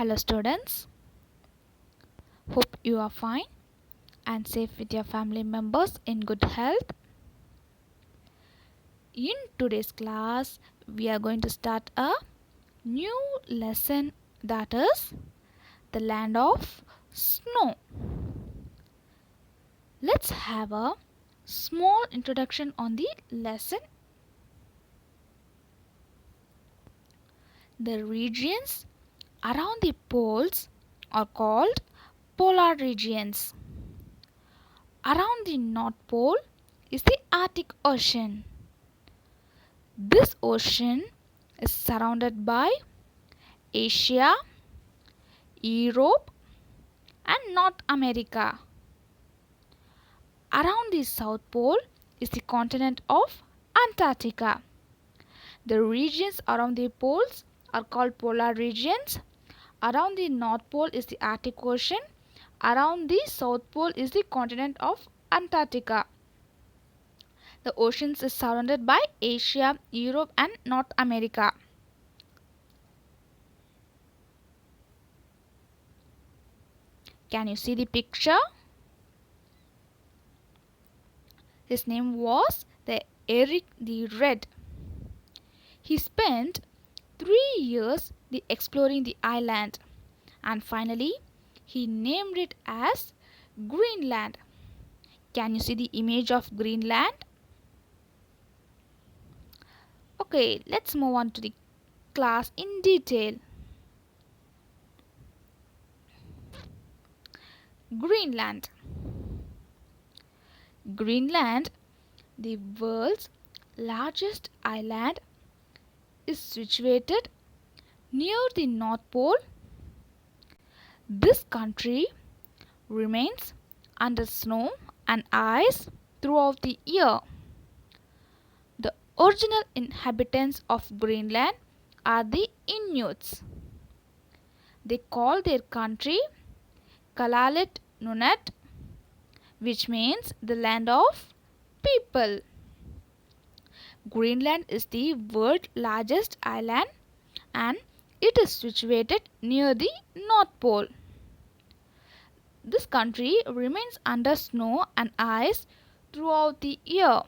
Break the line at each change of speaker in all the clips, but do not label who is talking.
Hello students, hope you are fine and safe with your family members in good health. In today's class, we are going to start a new lesson, that is the land of snow. Let's have a small introduction on the lesson. The regions around the poles are called polar regions. Around the North Pole is the Arctic Ocean. This ocean is surrounded by Asia, Europe and North America. Around the South Pole is the continent of Antarctica. The regions around the poles are called polar regions. Around the North Pole is the Arctic Ocean. Around the South Pole is the continent of Antarctica. The oceans is surrounded by Asia, Europe and North America. Can you see the picture? His name was Eric the Red. He spent 3 years exploring the island and finally he named it as Greenland. Can you see the image of Greenland? Okay, let's move on to the class in detail. Greenland. Greenland, the world's largest island, is situated near the North Pole. This country remains under snow and ice throughout the year. The original inhabitants of Greenland are the Inuits. They call their country Kalalit Nunaat, which means the land of people. Greenland is the world's largest island and it is situated near the North Pole. This country remains under snow and ice throughout the year.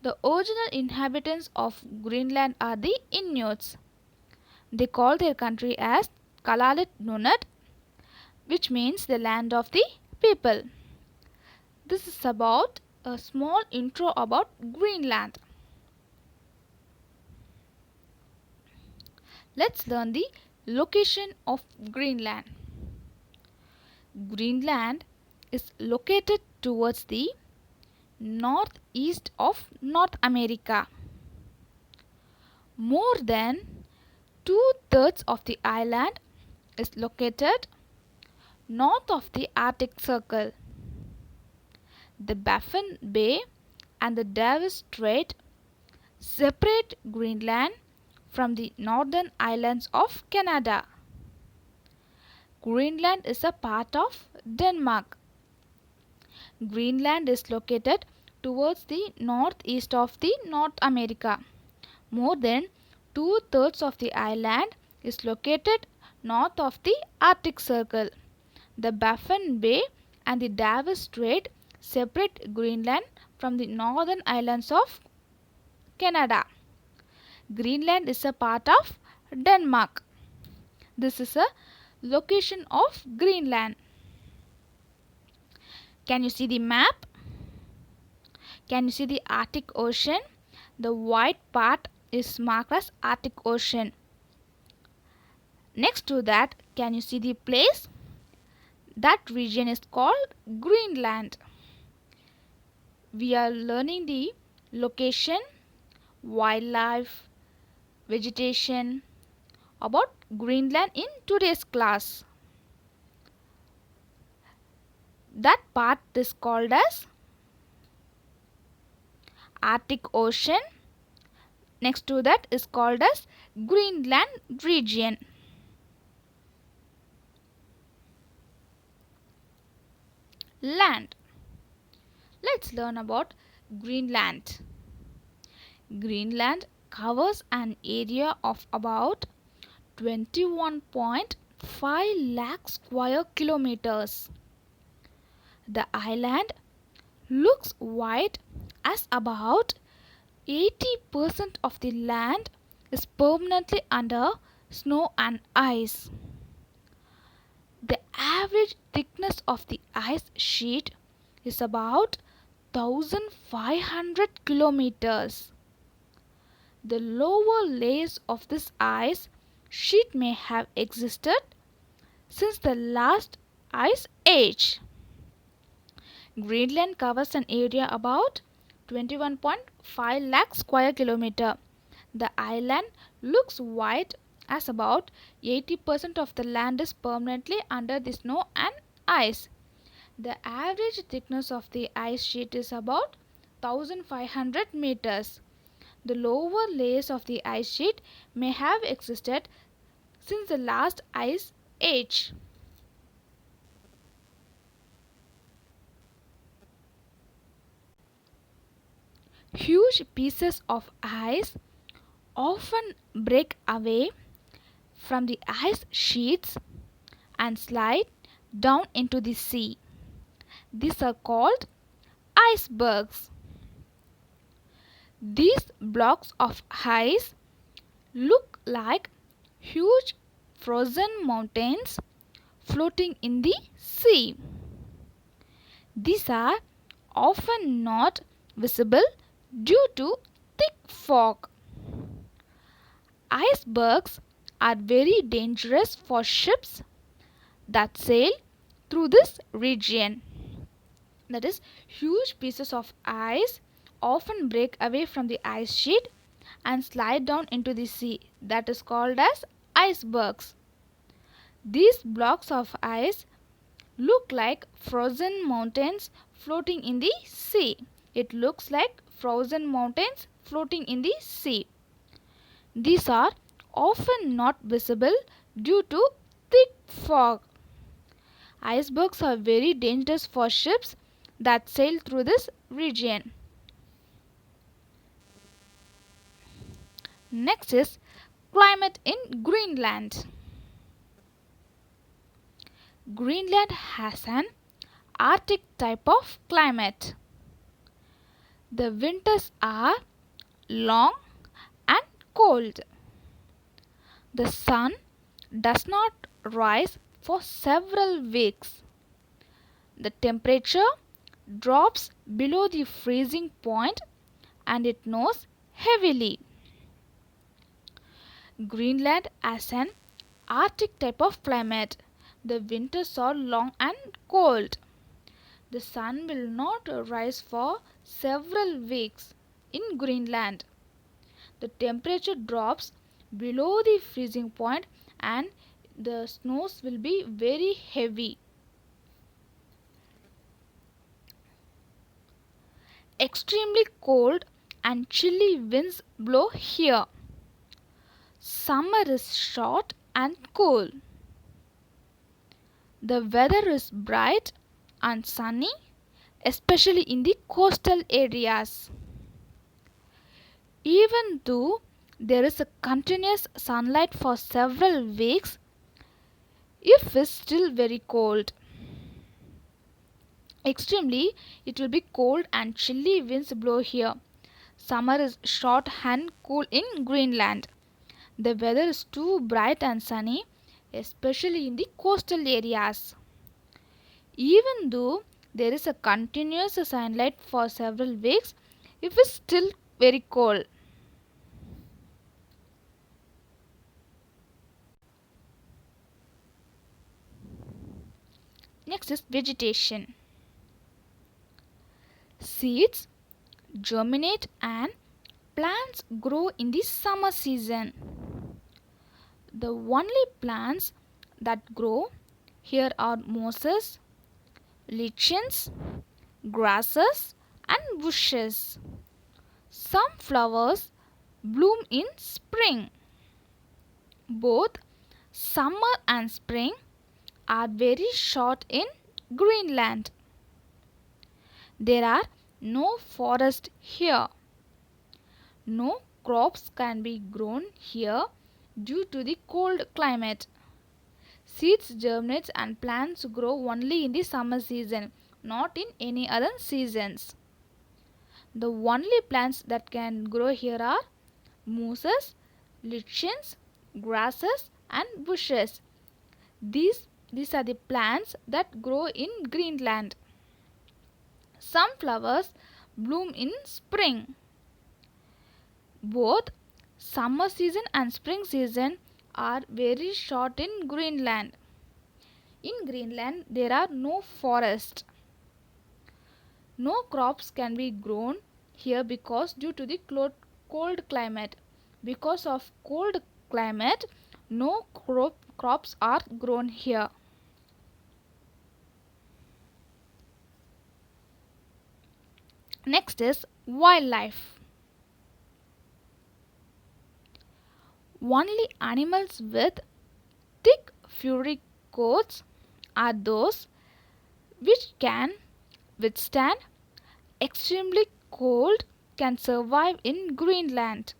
The original inhabitants of Greenland are the Inuits. They call their country as Kalalit Nunaat, which means the land of the people. This is about a small intro about Greenland. Let's learn the location of Greenland. Greenland is located towards the northeast of North America. More than 2/3 of the island is located north of the Arctic Circle. The Baffin Bay and the Davis Strait separate Greenland from the northern islands of Canada. Greenland is a part of Denmark. Greenland is located towards the northeast of the North America. More than 2/3 of the island is located north of the Arctic Circle. The Baffin Bay and the Davis Strait separate Greenland from the northern islands of Canada. Greenland is a part of Denmark. This is a location of Greenland. Can you see the map? Can you see the Arctic Ocean? The white part is marked as Arctic Ocean. Next to that, can you see the place? That region is called Greenland. We are learning the location, wildlife, vegetation about Greenland in today's class. That part is called as Arctic Ocean. Next to that is called as Greenland region. Land. Let's learn about Greenland. Greenland covers an area of about 21.5 lakh square kilometers. The island looks wide as about 80% of the land is permanently under snow and ice. The average thickness of the ice sheet is about 1500 kilometers. The lower layers of this ice sheet may have existed since the last ice age. Greenland covers an area about 21.5 lakh square kilometer. The island looks wide as about 80% of the land is permanently under the snow and ice. The average thickness of the ice sheet is about 1500 meters. The lower layers of the ice sheet may have existed since the last ice age. Huge pieces of ice often break away from the ice sheets and slide down into the sea. These are called icebergs. These blocks of ice look like huge frozen mountains floating in the sea. These are often not visible due to thick fog. Icebergs are very dangerous for ships that sail through this region. That is, huge pieces of ice often break away from the ice sheet and slide down into the sea. That is called as icebergs. These blocks of ice look like frozen mountains floating in the sea. It looks like frozen mountains floating in the sea. These are often not visible due to thick fog. Icebergs are very dangerous for ships that sail through this region. Next is climate in Greenland. Greenland has an Arctic type of climate. The winters are long and cold. The sun does not rise for several weeks. The temperature drops below the freezing point and it snows heavily. Greenland has an Arctic type of climate. The winters are long and cold. The sun will not rise for several weeks in Greenland. The temperature drops below the freezing point and the snows will be very heavy. Extremely cold and chilly winds blow here. Summer is short and cool. The weather is bright and sunny, especially in the coastal areas. Even though there is a continuous sunlight for several weeks, it is still very cold. Extremely, it will be cold and chilly winds blow here. Summer is short and cool in Greenland. The weather is too bright and sunny, especially in the coastal areas. Even though there is a continuous sunlight for several weeks, it is still very cold. Next is vegetation. Seeds germinate and plants grow in the summer season. The only plants that grow here are mosses, lichens, grasses and bushes. Some flowers bloom in spring. Both summer and spring are very short in Greenland. There are no forests here. No crops can be grown here due to the cold climate. Seeds germinate and plants grow only in the summer season, not in any other seasons. The only plants that can grow here are mosses, lichens, grasses and bushes. These are the plants that grow in Greenland. Some flowers bloom in spring. Both summer season and spring season are very short in Greenland. In Greenland, there are no forests. No crops can be grown here because due to the cold climate. Because of cold climate, no crops are grown here. Next is wildlife. Only animals with thick furry coats are those which can withstand extremely cold, can survive in Greenland.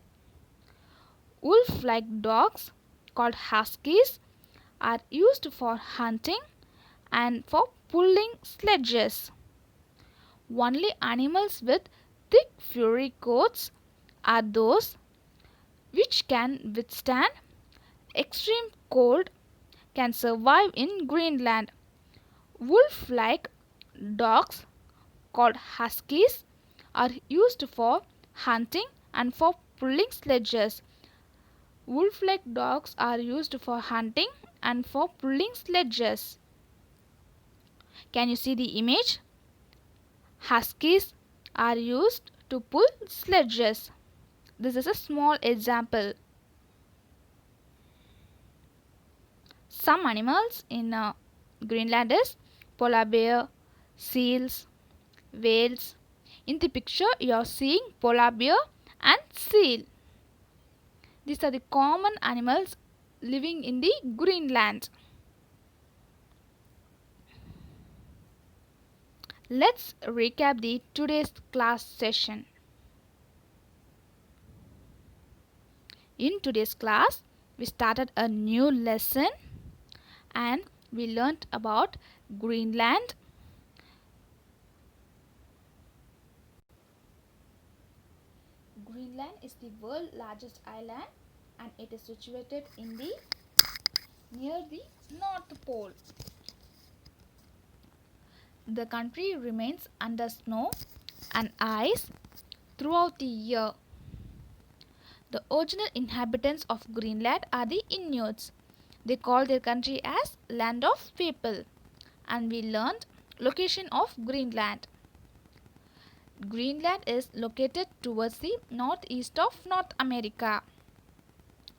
Wolf-like dogs called huskies are used for hunting and for pulling sledges. Only animals with thick furry coats are those which can withstand extreme cold, can survive in Greenland. Wolf-like dogs called huskies are used for hunting and for pulling sledges. Wolf-like dogs are used for hunting and for pulling sledges. Can you see the image? Huskies are used to pull sledges. This is a small example. Some animals in Greenland is polar bear, seals, whales. In the picture you are seeing polar bear and seal. These are the common animals living in the Greenland. Let's recap the today's class session. In today's class, we started a new lesson and we learnt about Greenland. Greenland is the world's largest island and it is situated in the near the North Pole. The country remains under snow and ice throughout the year. The original inhabitants of Greenland are the Inuits. They call their country as Land of People. And we learned location of Greenland. Greenland is located towards the northeast of North America.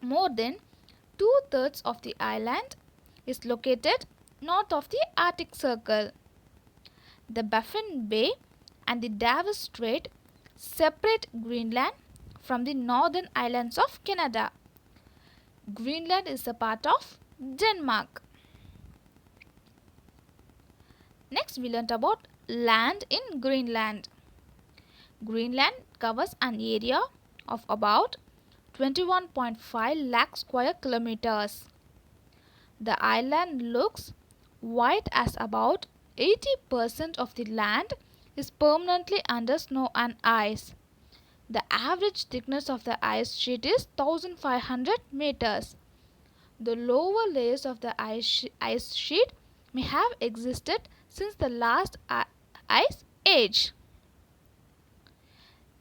More than 2/3 of the island is located north of the Arctic Circle. The Baffin Bay and the Davis Strait separate Greenland from the northern islands of Canada. Greenland is a part of Denmark. Next we learnt about land in Greenland. Greenland covers an area of about 21.5 lakh square kilometers. The island looks white as about 80% of the land is permanently under snow and ice. The average thickness of the ice sheet is 1500 meters. The lower layers of the ice sheet may have existed since the last ice age.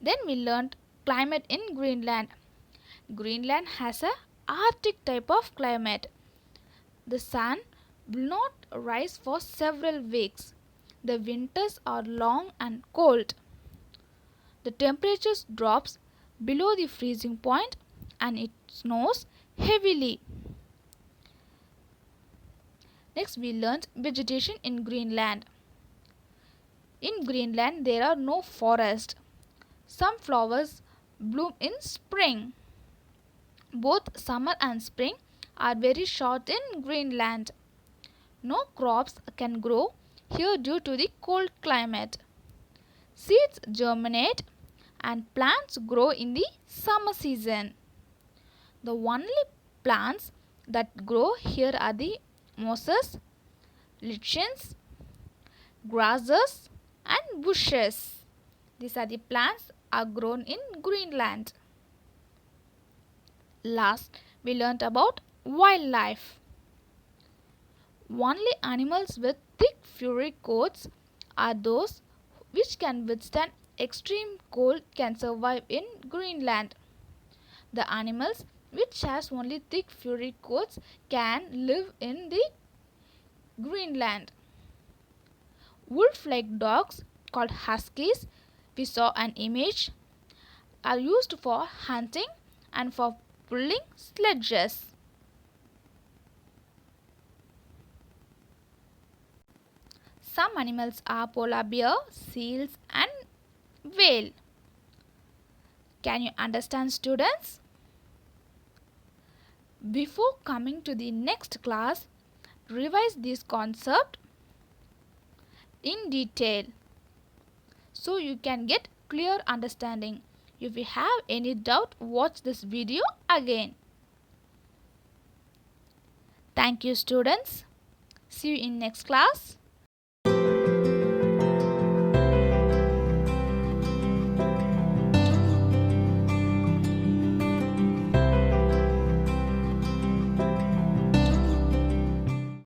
Then we learnt climate in Greenland. Greenland has a Arctic type of climate. The sun will not rise for several weeks. The winters are long and cold. The temperature drops below the freezing point and it snows heavily. Next we learnt vegetation in Greenland. In Greenland there are no forests. Some flowers bloom in spring. Both summer and spring are very short in Greenland. No crops can grow here due to the cold climate. Seeds germinate and plants grow in the summer season. The only plants that grow here are the mosses, lichens, grasses and bushes. These are the plants are grown in Greenland. Last, we learnt about wildlife. Only animals with thick furry coats are those which can withstand extreme cold can survive in Greenland. The animals which has only thick furry coats can live in the Greenland. Wolf-like dogs called huskies, we saw an image, are used for hunting and for pulling sledges. Some animals are polar bear, seals and whale. Can you understand, students? Before coming to the next class, revise this concept in detail so you can get clear understanding. If you have any doubt, watch this video again. Thank you, students. See you in next class.